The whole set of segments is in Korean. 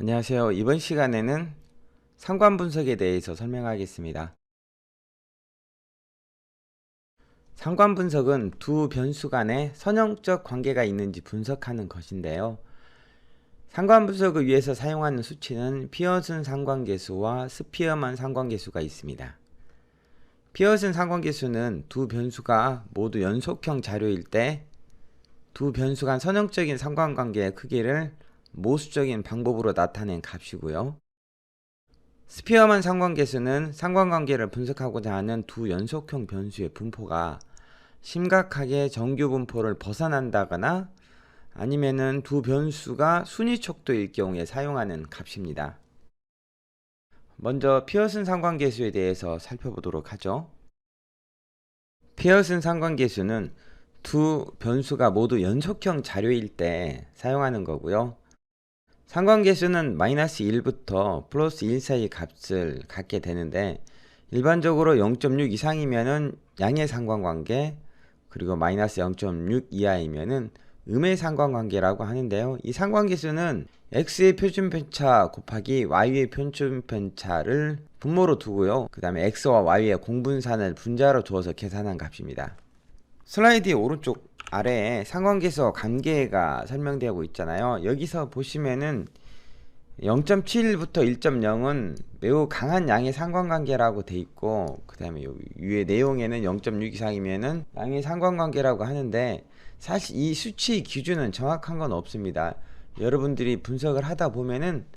안녕하세요. 이번 시간에는 상관 분석에 대해서 설명하겠습니다. 상관 분석은 두 변수 간에 선형적 관계가 있는지 분석하는 것인데요. 상관 분석을 위해서 사용하는 수치는 피어슨 상관계수와 스피어만 상관계수가 있습니다. 피어슨 상관계수는 두 변수가 모두 연속형 자료일 때 두 변수 간 선형적인 상관관계의 크기를 모수적인 방법으로 나타낸 값이고요. 스피어만 상관계수는 상관관계를 분석하고자 하는 두 연속형 변수의 분포가 심각하게 정규 분포를 벗어난다거나 아니면은 두 변수가 순위 척도일 경우에 사용하는 값입니다. 먼저 피어슨 상관계수에 대해서 살펴보도록 하죠. 피어슨 상관계수는 두 변수가 모두 연속형 자료일 때 사용하는 거고요. 상관계수는 마이너스 1부터 플러스 1 사이 값을 갖게 되는데 일반적으로 0.6 이상이면은 양의 상관관계, 그리고 마이너스 0.6 이하이면은 음의 상관관계라고 하는데요. 이 상관계수는 x의 표준편차 곱하기 y의 표준편차를 분모로 두고요. 그 다음에 x와 y의 공분산을 분자로 두어서 계산한 값입니다. 슬라이드의 오른쪽 아래에 상관계수와 관계가 설명되고 있잖아요. 여기서 보시면은 0.7부터 1.0은 매우 강한 양의 상관관계라고 돼 있고, 그 다음에 위에 내용에는 0.6 이상이면은 양의 상관관계라고 하는데, 사실 이 수치의 기준은 정확한 건 없습니다. 여러분들이 분석을 하다 보면은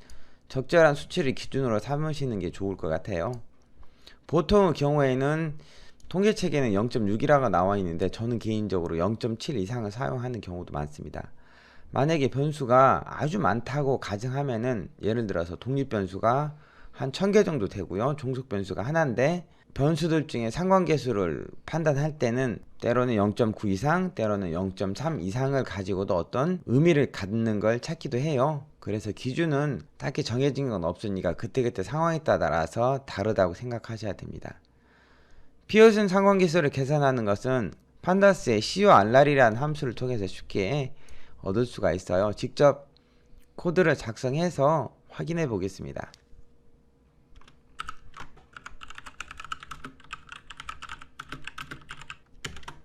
적절한 수치를 기준으로 삼으시는 게 좋을 것 같아요. 보통의 경우에는 통계책에는 0.6이라고 나와 있는데 저는 개인적으로 0.7 이상을 사용하는 경우도 많습니다. 만약에 변수가 아주 많다고 가정하면은, 예를 들어서 독립변수가 한 1000개 정도 되고요, 종속변수가 하나인데 변수들 중에 상관계수를 판단할 때는 때로는 0.9 이상, 때로는 0.3 이상을 가지고도 어떤 의미를 갖는 걸 찾기도 해요. 그래서 기준은 딱히 정해진 건 없으니까 그때그때 상황에 따라서 다르다고 생각하셔야 됩니다. 피어슨 상관계수를 계산하는 것은 판다스의 COR이라는 함수를 통해서 쉽게 얻을 수가 있어요. 직접 코드를 작성해서 확인해 보겠습니다.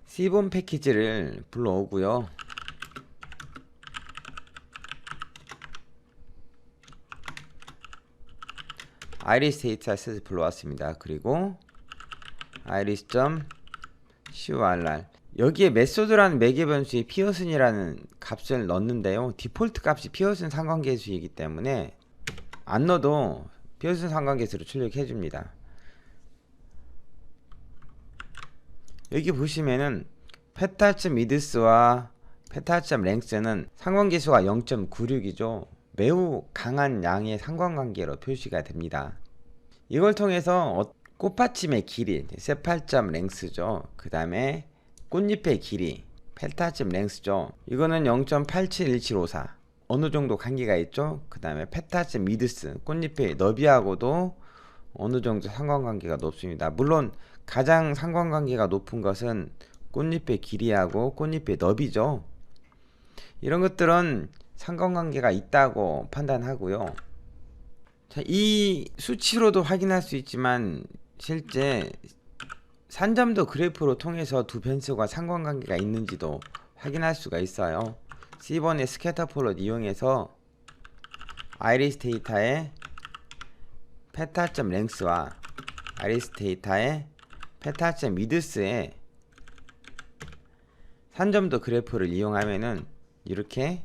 C본 패키지를 불러오고요. iris 데이터 셋을 불러왔습니다. 그리고 iris.cor, 여기에 메소드라는 매개변수의 피어슨이라는 값을 넣는데요. 디폴트 값이 피어슨 상관계수이기 때문에 안 넣어도 피어슨 상관계수로 출력해 줍니다. 여기 보시면은 페타.미드스와 페타.랭스는 상관계수가 0.96이죠. 매우 강한 양의 상관관계로 표시가 됩니다. 이걸 통해서 꽃받침의 길이 세팔.랭스죠. 그 다음에 꽃잎의 길이 페타.랭스죠. 이거는 0.871754 어느 정도 관계가 있죠. 그 다음에 페타.미드스 꽃잎의 너비하고도 어느 정도 상관관계가 높습니다. 물론 가장 상관관계가 높은 것은 꽃잎의 길이하고 꽃잎의 너비죠. 이런 것들은 상관관계가 있다고 판단하고요. 자, 이 수치로도 확인할 수 있지만 실제 산점도 그래프로 통해서 두 변수가 상관관계가 있는지도 확인할 수가 있어요. C번의 스캐터 플롯 이용해서 아이리스 데이터의 페타.랭스와 아이리스 데이터의 페타.미드스의 산점도 그래프를 이용하면은 이렇게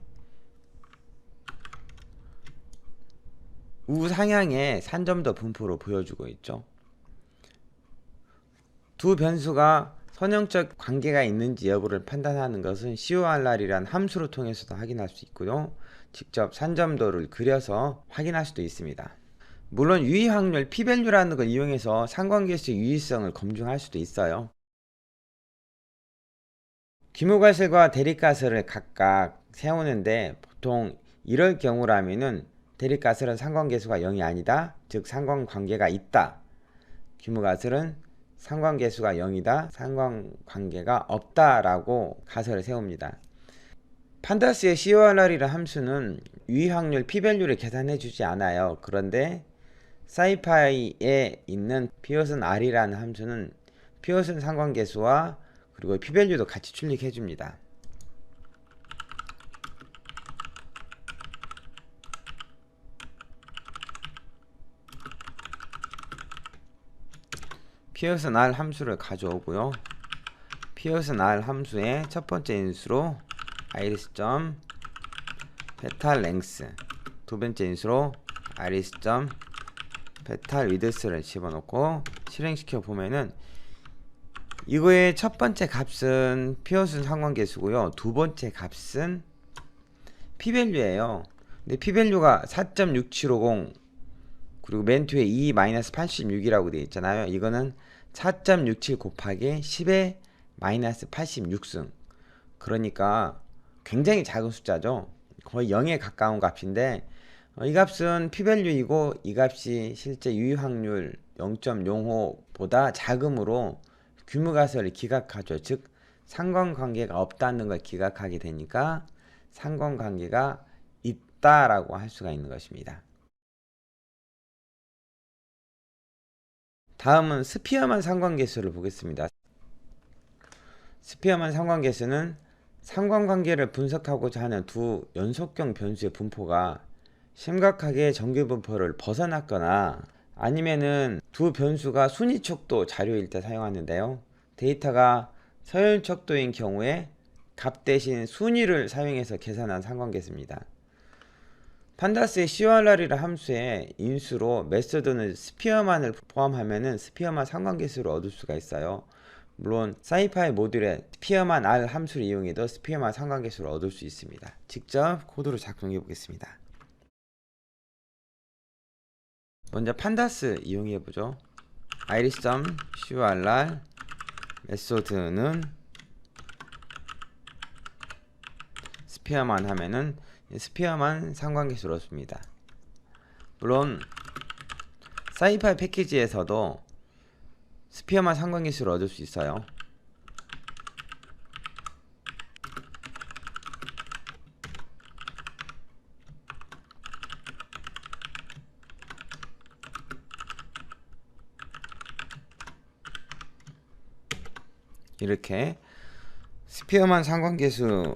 우상향의 산점도 분포로 보여주고 있죠. 두 변수가 선형적 관계가 있는지 여부를 판단하는 것은 COR이라는 함수를 통해서도 확인할 수 있고요. 직접 산점도를 그려서 확인할 수도 있습니다. 물론 유의 확률 P-value라는 걸 이용해서 상관계수의 유의성을 검증할 수도 있어요. 귀무가설과 대립가설을 각각 세우는데 보통 이럴 경우라면은 대립가설은 상관계수가 0이 아니다, 즉 상관관계가 있다. 귀무가설은 상관계수가 0이다, 상관관계가 없다 라고 가설을 세웁니다. 판다스의 CORR이라는 함수는 유의 확률 p-밸류를 계산해 주지 않아요. 그런데 사이파이에 있는 피어슨 R이라는 함수는 피어슨 상관계수와 그리고 p-밸류도 같이 출력해 줍니다. 피어슨 R 함수를 가져오고요. 피어슨 R 함수의 첫 번째 인수로 iris.petal length, 두 번째 인수로 iris.petal width를 집어넣고 실행시켜 보면은 이거의 첫 번째 값은 피어슨 상관계수고요. 두 번째 값은 p-밸류예요. 근데 p-밸류가 4.6750 그리고 맨 뒤에 2-86이라고 되어 있잖아요. 이거는 4.67 곱하기 10의 마이너스 86승. 그러니까 굉장히 작은 숫자죠. 거의 0에 가까운 값인데 이 값은 p-밸류이고 이 값이 실제 유의 확률 0.05보다 작으므로 규모가설을 기각하죠. 즉 상관관계가 없다는 걸 기각하게 되니까 상관관계가 있다라고 할 수가 있는 것입니다. 다음은 스피어만 상관계수를 보겠습니다. 스피어만 상관계수는 상관관계를 분석하고자 하는 두 연속경 변수의 분포가 심각하게 정규분포를 벗어났거나 아니면은 두 변수가 순위척도 자료일 때 사용하는데요. 데이터가 서열척도인 경우에 값 대신 순위를 사용해서 계산한 상관계수입니다. 판다스의 CORR이라는 함수의 인수로 메소드는 스피어만을 포함하면은 스피어만 상관계수를 얻을 수가 있어요. 물론 사이파이 모듈에 스피어만 R 함수를 이용해도 스피어만 상관계수를 얻을 수 있습니다. 직접 코드로 작성해 보겠습니다. 먼저 판다스 이용해 보죠. iris.CORR 메소드는 스피어만 하면은 스피어만 상관계수를 얻습니다. 물론 사이파이 패키지에서도 스피어만 상관계수를 얻을 수 있어요. 이렇게 스피어만 상관계수는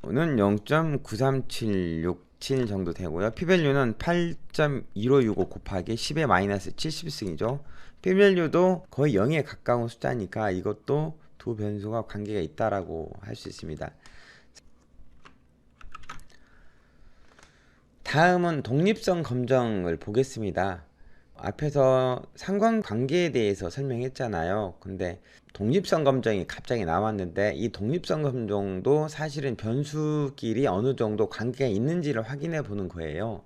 0.93767 정도 되고요. p-밸류는 8.1565 곱하기 10의 마이너스 70승이죠. p-밸류도 거의 0에 가까운 숫자니까 이것도 두 변수가 관계가 있다라고 할 수 있습니다. 다음은 독립성 검정을 보겠습니다. 앞에서 상관관계에 대해서 설명했잖아요. 근데 독립성 검정이 갑자기 나왔는데 이 독립성 검정도 사실은 변수끼리 어느 정도 관계가 있는지를 확인해 보는 거예요.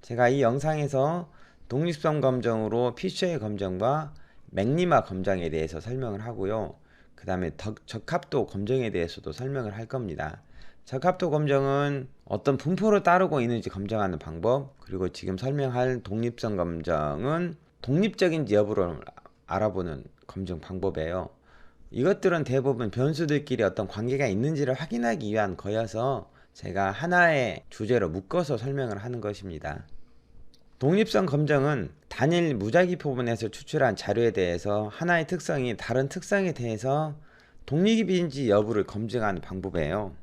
제가 이 영상에서 독립성 검정으로 피셔의 검정과 맥리마 검정에 대해서 설명을 하고요. 그 다음에 적합도 검정에 대해서도 설명을 할 겁니다. 적합도 검정은 어떤 분포를 따르고 있는지 검증하는 방법, 그리고 지금 설명할 독립성 검정은 독립적인지 여부를 알아보는 검증 방법이에요. 이것들은 대부분 변수들끼리 어떤 관계가 있는지를 확인하기 위한 거여서 제가 하나의 주제로 묶어서 설명을 하는 것입니다. 독립성 검정은 단일 무작위 표본에서 추출한 자료에 대해서 하나의 특성이 다른 특성에 대해서 독립인지 여부를 검증하는 방법이에요.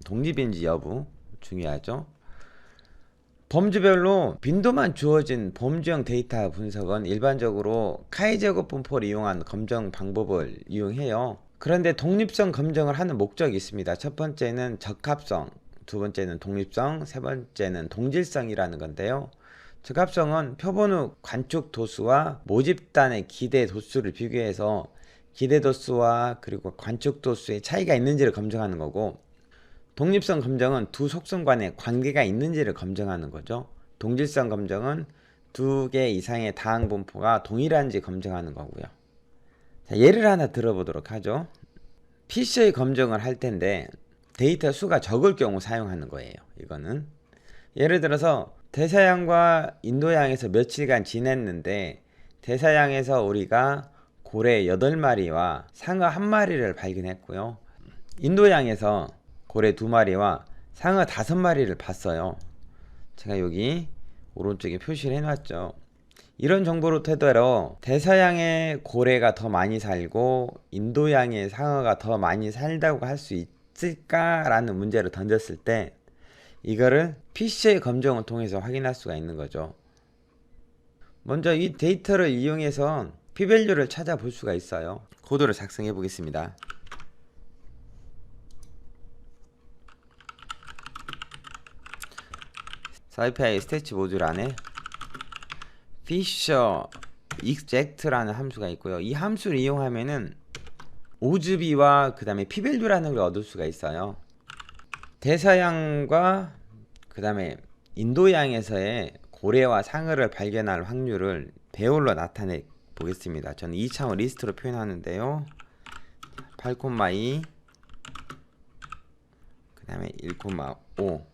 독립인지 여부 중요하죠. 범주별로 빈도만 주어진 범주형 데이터 분석은 일반적으로 카이-제곱 분포를 이용한 검정 방법을 이용해요. 그런데 독립성 검정을 하는 목적이 있습니다. 첫 번째는 적합성, 두 번째는 독립성, 세 번째는 동질성이라는 건데요. 적합성은 표본 후 관측 도수와 모집단의 기대 도수를 비교해서 기대 도수와 그리고 관측 도수의 차이가 있는지를 검증하는 거고, 독립성 검정은 두 속성 간의 관계가 있는지를 검증하는 거죠. 동질성 검정은 두 개 이상의 다항 분포가 동일한지 검증하는 거고요. 자, 예를 하나 들어보도록 하죠. 피셔의 검증을 할 텐데 데이터 수가 적을 경우 사용하는 거예요. 이거는 예를 들어서 대서양과 인도양에서 며칠간 지냈는데 대서양에서 우리가 고래 8마리와 상어 1마리를 발견했고요. 인도양에서 고래 2마리와 상어 5마리를 봤어요. 제가 여기 오른쪽에 표시를 해놨죠. 이런 정보를 토대로 대서양의 고래가 더 많이 살고 인도양의 상어가 더 많이 살다고 할 수 있을까라는 문제를 던졌을 때 이거를 PC의 검정을 통해서 확인할 수가 있는 거죠. 먼저 이 데이터를 이용해서 P밸류를 찾아볼 수가 있어요. 코드를 작성해 보겠습니다. SciPy 스태치 모듈 안에 Fisher Exact라는 함수가 있고요. 이 함수를 이용하면은 오즈비와 그 다음에 P밸류라는 걸 얻을 수가 있어요. 대서양과 그 다음에 인도양에서의 고래와 상어를 발견할 확률을 배열로 나타내 보겠습니다. 저는 2차원 리스트로 표현하는데요. 8,2 그 다음에 1,5.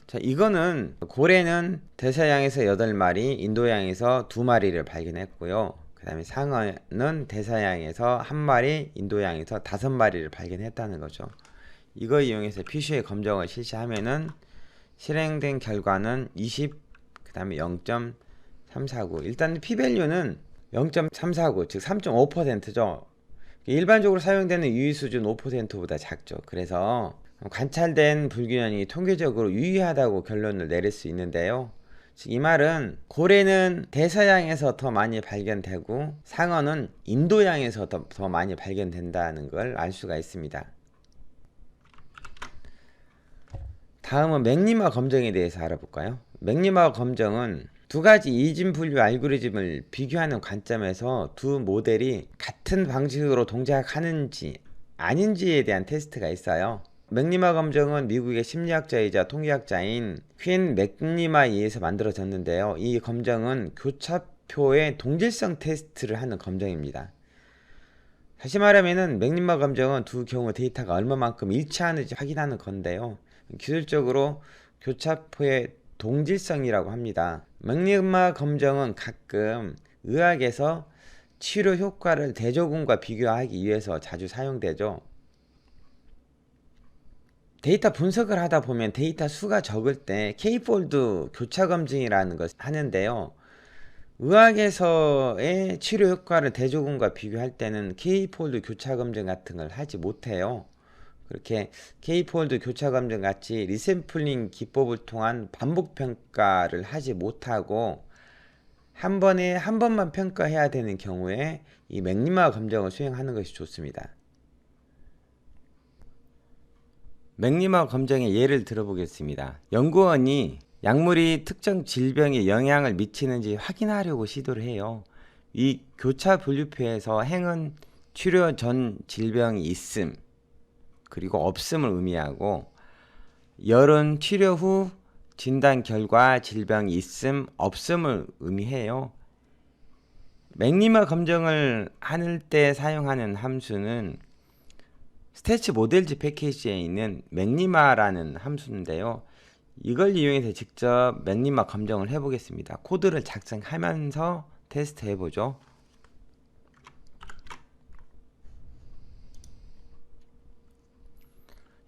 자, 이거는 고래는 대서양에서 8마리, 인도양에서 2마리를 발견했고요. 그 다음에 상어는 대서양에서 1마리, 인도양에서 5마리를 발견했다는 거죠. 이거 이용해서 PC의 검정을 실시하면은 실행된 결과는 20, 그 다음에 0.349. 일단 P밸류는 0.349, 즉 3.5%죠. 일반적으로 사용되는 유의 수준 5%보다 작죠. 그래서 관찰된 불균형이 통계적으로 유의하다고 결론을 내릴 수 있는데요. 이 말은 고래는 대서양에서 더 많이 발견되고 상어는 인도양에서 더 많이 발견된다는 걸 알 수가 있습니다. 다음은 맥리마 검정에 대해서 알아볼까요? 맥리마 검정은 두 가지 이진 분류 알고리즘을 비교하는 관점에서 두 모델이 같은 방식으로 동작하는지 아닌지에 대한 테스트가 있어요. 맥리마 검정은 미국의 심리학자이자 통계학자인 퀸 맥리마에 의해서 만들어졌는데요. 이 검정은 교차표의 동질성 테스트를 하는 검정입니다. 다시 말하면 맥리마 검정은 두 경우 데이터가 얼마만큼 일치하는지 확인하는 건데요. 기술적으로 교차표의 동질성이라고 합니다. 맥리마 검정은 가끔 의학에서 치료 효과를 대조군과 비교하기 위해서 자주 사용되죠. 데이터 분석을 하다 보면 데이터 수가 적을 때 K폴드 교차 검증이라는 것을 하는데요. 의학에서의 치료 효과를 대조군과 비교할 때는 K폴드 교차 검증 같은 걸 하지 못해요. 그렇게 K폴드 교차 검증 같이 리샘플링 기법을 통한 반복 평가를 하지 못하고 한 번만 평가해야 되는 경우에 이 맥리마 검정을 수행하는 것이 좋습니다. 맥리마 검정의 예를 들어보겠습니다. 연구원이 약물이 특정 질병에 영향을 미치는지 확인하려고 시도를 해요. 이 교차 분류표에서 행은 치료 전 질병이 있음 그리고 없음을 의미하고 열은 치료 후 진단 결과 질병이 있음 없음을 의미해요. 맥리마 검정을 할 때 사용하는 함수는 스태치 모델즈 패키지에 있는 맥리마라는 함수인데요. 이걸 이용해서 직접 맥리마 검정을 해보겠습니다. 코드를 작성하면서 테스트 해보죠.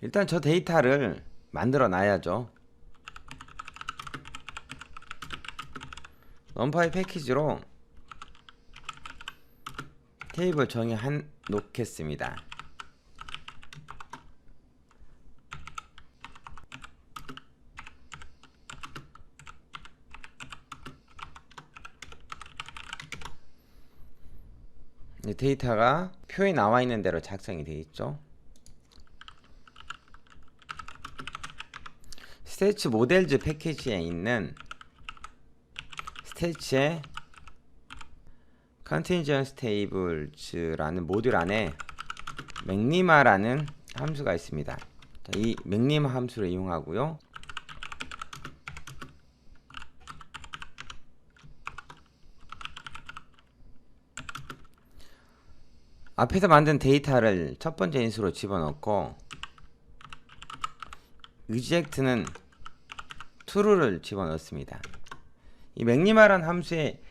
일단 저 데이터를 만들어 놔야죠. 넘파이 패키지로 테이블 정의 놓겠습니다. 데이터가 표에 나와 있는 대로 작성이 되어 있죠. 스태치 모델즈 패키지에 있는 스태치의 컨티전스 테이블즈라는 모듈 안에 맥리마라는 함수가 있습니다. 자, 이 맥리마 함수를 이용하고요. 앞에서 만든 데이터를 첫 번째 인수로 집어넣고 EXECT는 true를 집어넣습니다. 이 맥리마라는 함수의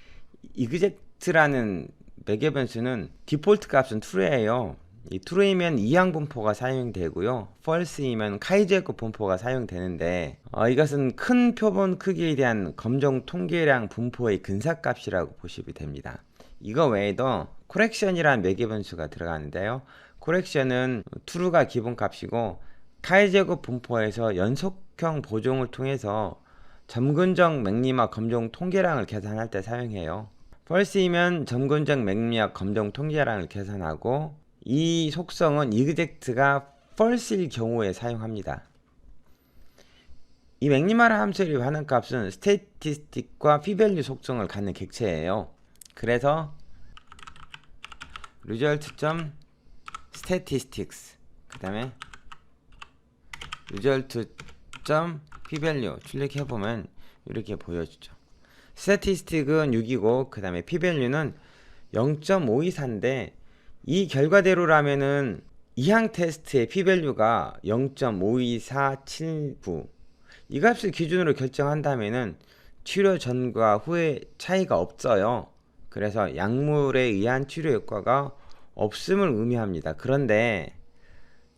EXECT라는 매개 변수는 디폴트 값은 true예요. 이 true이면 이항 분포가 사용되고요. false이면 카이제곱 분포가 사용되는데 이것은 큰 표본 크기에 대한 검정 통계량 분포의 근사값이라고 보시면 됩니다. 이거 외에도 correction이라는 매개변수가 들어가는데요. correction은 true가 기본값이고 카이제곱 분포에서 연속형 보정을 통해서 점근적 맥리마 검정 통계량을 계산할 때 사용해요. false이면 점근적 맥리마 검정 통계량을 계산하고 이 속성은 exact가 false일 경우에 사용합니다. 이 맥리마라 함수의 반응값은 statistic과 p-value 속성을 갖는 객체예요. 그래서 result.statistics 그 다음에 result.p-value 출력해보면 이렇게 보여주죠. statistic은 6이고 그 다음에 p-value는 0.524인데 이 결과대로라면은 이항 테스트의 p-value가 0.52479 이 값을 기준으로 결정한다면은 치료 전과 후에 차이가 없어요. 그래서 약물에 의한 치료 효과가 없음을 의미합니다. 그런데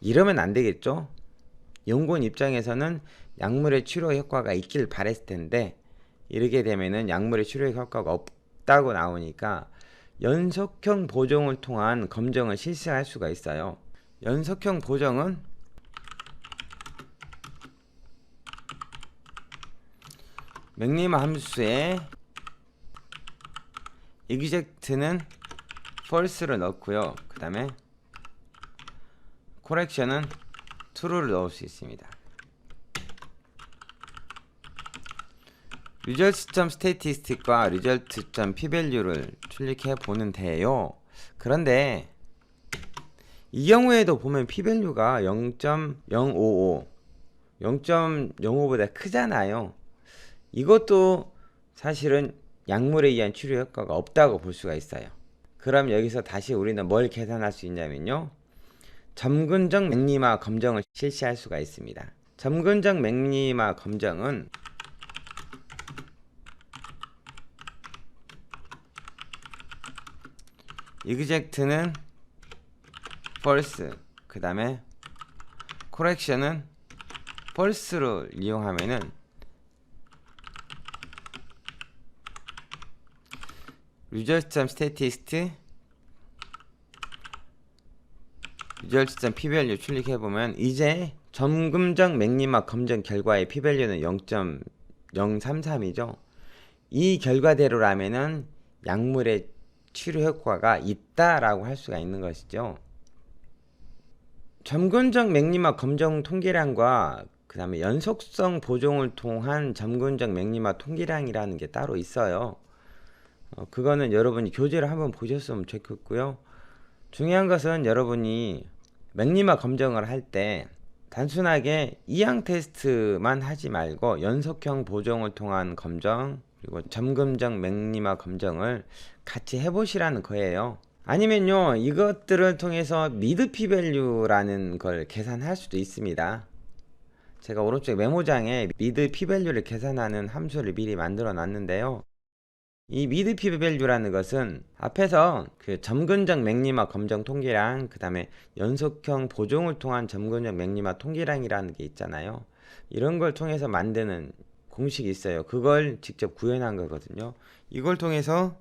이러면 안 되겠죠? 연구원 입장에서는 약물의 치료 효과가 있길 바랬을 텐데 이렇게 되면은 약물의 치료 효과가 없다고 나오니까 연속형 보정을 통한 검정을 실시할 수가 있어요. 연속형 보정은 맥리마 함수에 exact는 false를 넣고요. 그 다음에 correction은 true를 넣을 수 있습니다. results.statistic과 result.p-value를 출력해 보는데요. 그런데 이 경우에도 보면 p-value가 0.055 0.05보다 크잖아요. 이것도 사실은 약물에 의한 치료 효과가 없다고 볼 수가 있어요. 그럼 여기서 다시 우리는 뭘 계산할 수 있냐면요, 점근적 맥리마 검정을 실시할 수가 있습니다. 점근적 맥리마 검정은 exact는 false 그 다음에 correction은 false를 이용하면은 result.statistic result.p-value 출력해보면 이제 점근적 맥리마 검정 결과의 p-value는 0.033이죠. 이 결과대로라면은 약물의 치료 효과가 있다라고 할 수가 있는 것이죠. 점근적 맥리마 검정 통계량과 그 다음에 연속성 보정을 통한 점근적 맥리마 통계량이라는 게 따로 있어요. 그거는 여러분이 교재를 한번 보셨으면 좋겠고요. 중요한 것은 여러분이 맥리마 검정을 할 때 단순하게 이항 테스트만 하지 말고 연속형 보정을 통한 검정 그리고 점근적 맥리마 검정을 같이 해보시라는 거예요. 아니면요, 이것들을 통해서 미드 p-value라는 걸 계산할 수도 있습니다. 제가 오른쪽 메모장에 미드 p-value를 계산하는 함수를 미리 만들어 놨는데요. 이 미드 p-value라는 것은 앞에서 그 점근적 맥리마 검정 통계량 그 다음에 연속형 보정을 통한 점근적 맥리마 통계량이라는 게 있잖아요. 이런 걸 통해서 만드는 공식이 있어요. 그걸 직접 구현한 거거든요. 이걸 통해서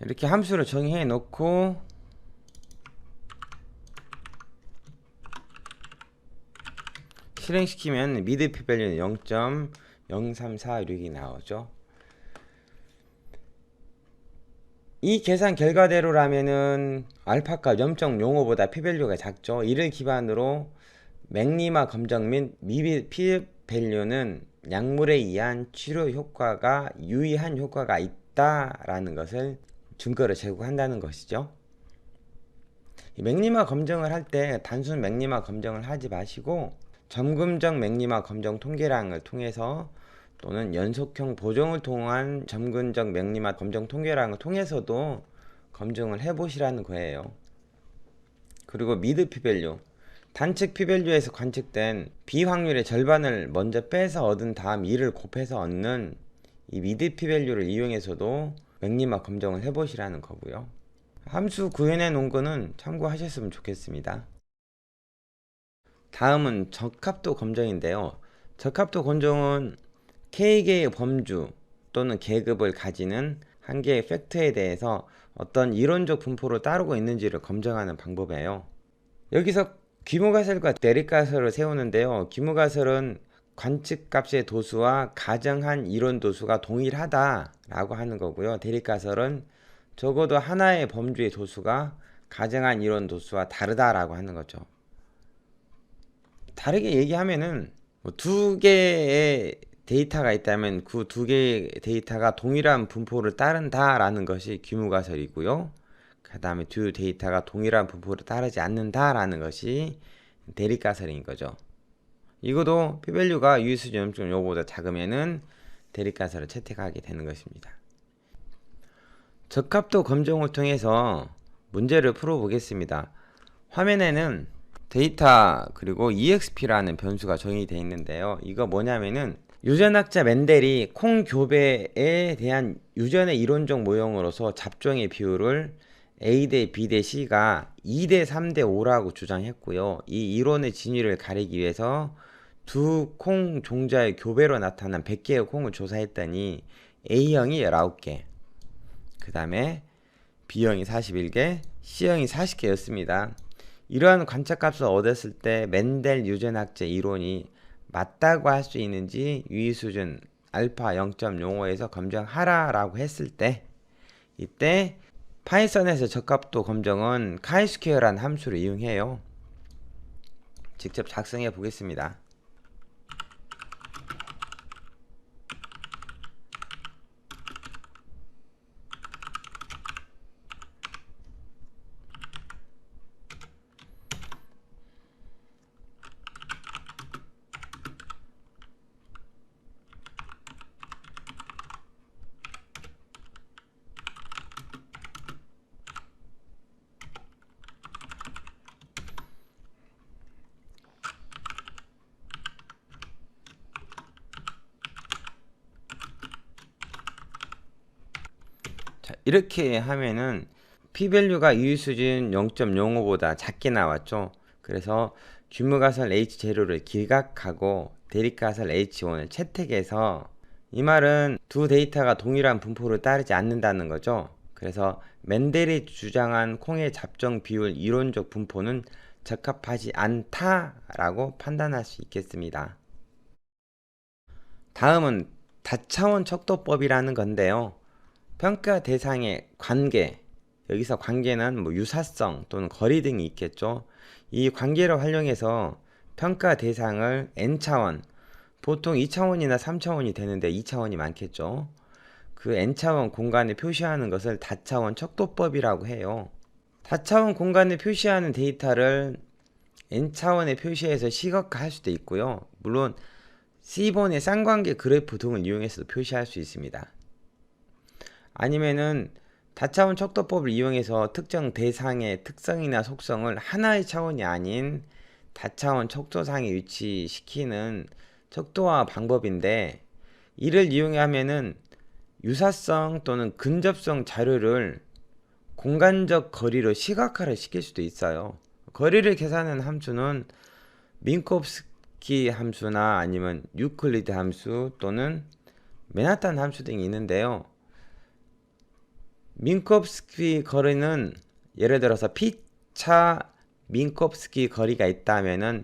이렇게 함수를 정의해 놓고 실행시키면 미드 p-value는 0.03346이 나오죠. 이 계산 결과대로라면은 알파값 0.05보다 p-value가 작죠. 이를 기반으로 맥리마 검정 및 미드 p-value는 약물에 의한 치료 효과가 유의한 효과가 있다라는 것을 증거로 제공한다는 것이죠. 맥리마 검정을 할 때 단순 맥리마 검정을 하지 마시고 점근적 맥리마 검정 통계량을 통해서 또는 연속형 보정을 통한 점근적 맥리마 검정 통계량을 통해서도 검증을 해보시라는 거예요. 그리고 미드 p-value 단측 p-value에서 관측된 비확률의 절반을 먼저 빼서 얻은 다음 이를 곱해서 얻는 이 미드 p-value를 이용해서도 맥리마 검정을 해보시라는 거고요. 함수 구현해 놓은 거는 참고하셨으면 좋겠습니다. 다음은 적합도 검정인데요. 적합도 검정은 K개의 범주 또는 계급을 가지는 한 개의 팩트에 대해서 어떤 이론적 분포를 따르고 있는지를 검증하는 방법이에요. 여기서 규모가설과 대립가설을 세우는데요. 규모가설은 관측값의 도수와 가정한 이론 도수가 동일하다 라고 하는 거고요. 대립가설은 적어도 하나의 범주의 도수가 가정한 이론 도수와 다르다라고 하는 거죠. 다르게 얘기하면은 두 개의 데이터가 있다면 그 두 개의 데이터가 동일한 분포를 따른다 라는 것이 규모가설이고요. 그 다음에 두 데이터가 동일한 분포를 따르지 않는다 라는 것이 대립가설인 거죠. 이것도 p밸류가 유의수준 0.5보다 작으면은 대립가설을 채택하게 되는 것입니다. 적합도 검증을 통해서 문제를 풀어보겠습니다. 화면에는 데이터 그리고 EXP라는 변수가 정의되어 있는데요. 이거 뭐냐면은 유전학자 멘델이 콩 교배에 대한 유전의 이론적 모형으로서 잡종의 비율을 A 대 B 대 C가 2 대 3 대 5라고 주장했고요. 이 이론의 진위를 가리기 위해서 두 콩 종자의 교배로 나타난 100개의 콩을 조사했더니 A형이 19개, 그 다음에 B형이 41개, C형이 40개였습니다. 이러한 관찰값을 얻었을 때 멘델 유전학자 이론이 맞다고 할 수 있는지 유의수준 알파 0.05에서 검증하라 라고 했을 때, 이때 파이썬에서 적합도 검증은 카이스퀘어라는 함수를 이용해요. 직접 작성해 보겠습니다. 자, 이렇게 하면은 p밸류가 유의수준 0.05보다 작게 나왔죠. 그래서 규모가설 H0를 길각하고 대립가설 H1을 채택해서, 이 말은 두 데이터가 동일한 분포를 따르지 않는다는 거죠. 그래서 멘델이 주장한 콩의 잡종 비율 이론적 분포는 적합하지 않다라고 판단할 수 있겠습니다. 다음은 다차원 척도법이라는 건데요. 평가 대상의 관계, 여기서 관계는 유사성 또는 거리 등이 있겠죠. 이 관계를 활용해서 평가 대상을 n차원, 보통 2차원이나 3차원이 되는데 2차원이 많겠죠. 그 n차원 공간에 표시하는 것을 다차원 척도법이라고 해요. 다차원 공간에 표시하는 데이터를 n차원에 표시해서 시각화할 수도 있고요. 물론 C본의 쌍관계 그래프 등을 이용해서도 표시할 수 있습니다. 아니면은 다차원 척도법을 이용해서 특정 대상의 특성이나 속성을 하나의 차원이 아닌 다차원 척도상에 위치시키는 척도화 방법인데, 이를 이용하면은 유사성 또는 근접성 자료를 공간적 거리로 시각화를 시킬 수도 있어요. 거리를 계산하는 함수는 민콥스키 함수나 아니면 유클리드 함수 또는 맨하탄 함수 등이 있는데요. 민콥스키 거리는 예를 들어서 P차 민콥스키 거리가 있다면은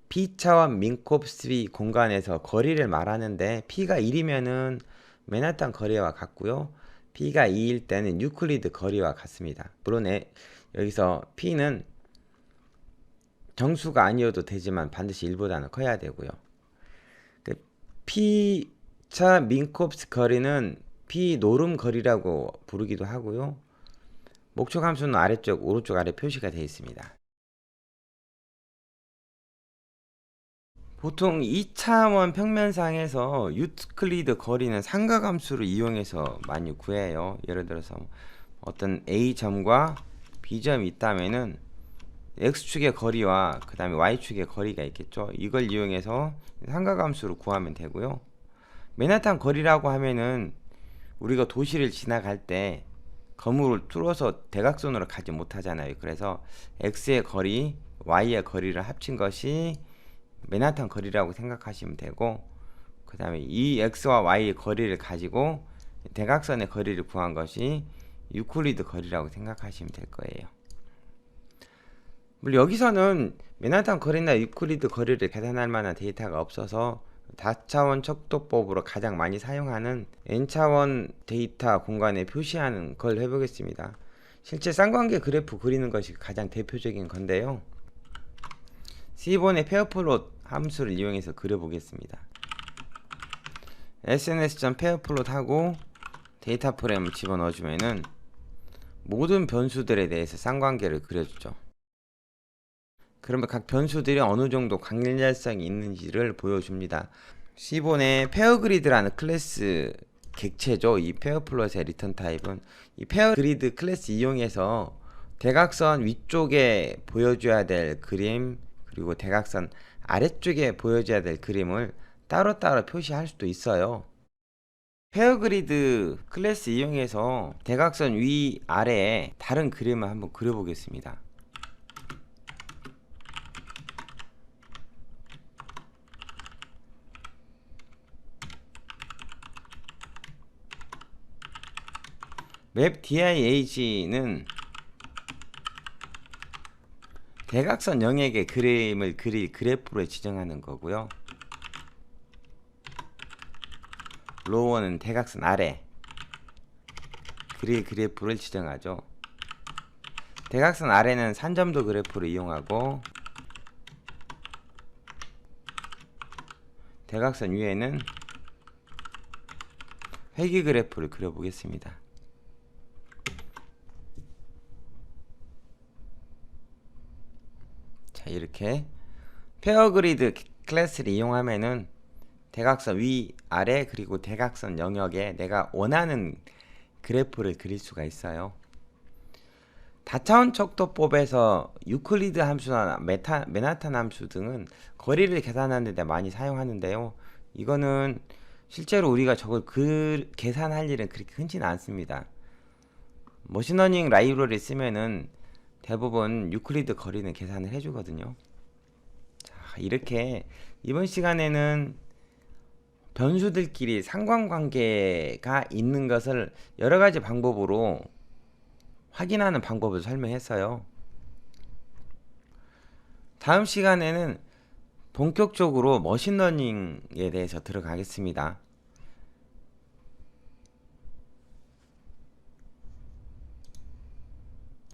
P차와 민콥스키 공간에서 거리를 말하는데, P가 1이면은 맨하탄 거리와 같고요. P가 2일 때는 유클리드 거리와 같습니다. 물론 여기서 P는 정수가 아니어도 되지만 반드시 1보다는 커야 되고요. P차 민콥스키 거리는 P 노름 거리라고 부르기도 하고요. 목적 함수는 아래쪽 오른쪽 아래 표시가 되어 있습니다. 보통 2차원 평면상에서 유클리드 거리는 삼각함수를 이용해서 많이 구해요. 예를 들어서 어떤 A점과 B점이 있다면은 X축의 거리와 그 다음에 Y축의 거리가 있겠죠. 이걸 이용해서 삼각함수를 구하면 되고요. 맨하탄 거리라고 하면은 우리가 도시를 지나갈 때 거물을 뚫어서 대각선으로 가지 못하잖아요. 그래서 x의 거리, y의 거리를 합친 것이 맨하탄 거리라고 생각하시면 되고, 그 다음에 이 x와 y의 거리를 가지고 대각선의 거리를 구한 것이 유클리드 거리라고 생각하시면 될 거예요. 물론 여기서는 맨하탄 거리나 유클리드 거리를 계산할 만한 데이터가 없어서 다차원 척도법으로 가장 많이 사용하는 n차원 데이터 공간에 표시하는 걸 해보겠습니다. 실제 쌍관계 그래프 그리는 것이 가장 대표적인 건데요. C본의 페어플롯 함수를 이용해서 그려보겠습니다. sns.peerplot 하고 데이터 프레임을 집어넣어주면은 모든 변수들에 대해서 쌍관계를 그려주죠. 그러면 각 변수들이 어느 정도 관련성이 있는지를 보여줍니다. C본의 페어그리드라는 클래스 객체죠. 이 페어플롯의 리턴 타입은 이 페어그리드 클래스 이용해서 대각선 위쪽에 보여줘야 될 그림, 그리고 대각선 아래쪽에 보여줘야 될 그림을 따로따로 표시할 수도 있어요. 페어그리드 클래스 이용해서 대각선 위, 아래에 다른 그림을 한번 그려보겠습니다. 맵 DIAG는 대각선 영역의 그림을 그릴 그래프로 지정하는 거고요. 로어는 대각선 아래 그릴 그래프를 지정하죠. 대각선 아래는 산점도 그래프를 이용하고, 대각선 위에는 회귀 그래프를 그려보겠습니다. 자, 이렇게 페어그리드 클래스를 이용하면은 대각선 위, 아래, 그리고 대각선 영역에 내가 원하는 그래프를 그릴 수가 있어요. 다차원 척도법에서 유클리드 함수나 맨하탄 함수 등은 거리를 계산하는 데 많이 사용하는데요. 이거는 실제로 우리가 저걸 계산할 일은 그렇게 흔치는 않습니다. 머신러닝 라이브러리 쓰면은 대부분 유클리드 거리는 계산을 해주거든요. 자, 이렇게 이번 시간에는 변수들끼리 상관관계가 있는 것을 여러가지 방법으로 확인하는 방법을 설명했어요. 다음 시간에는 본격적으로 머신러닝에 대해서 들어가겠습니다.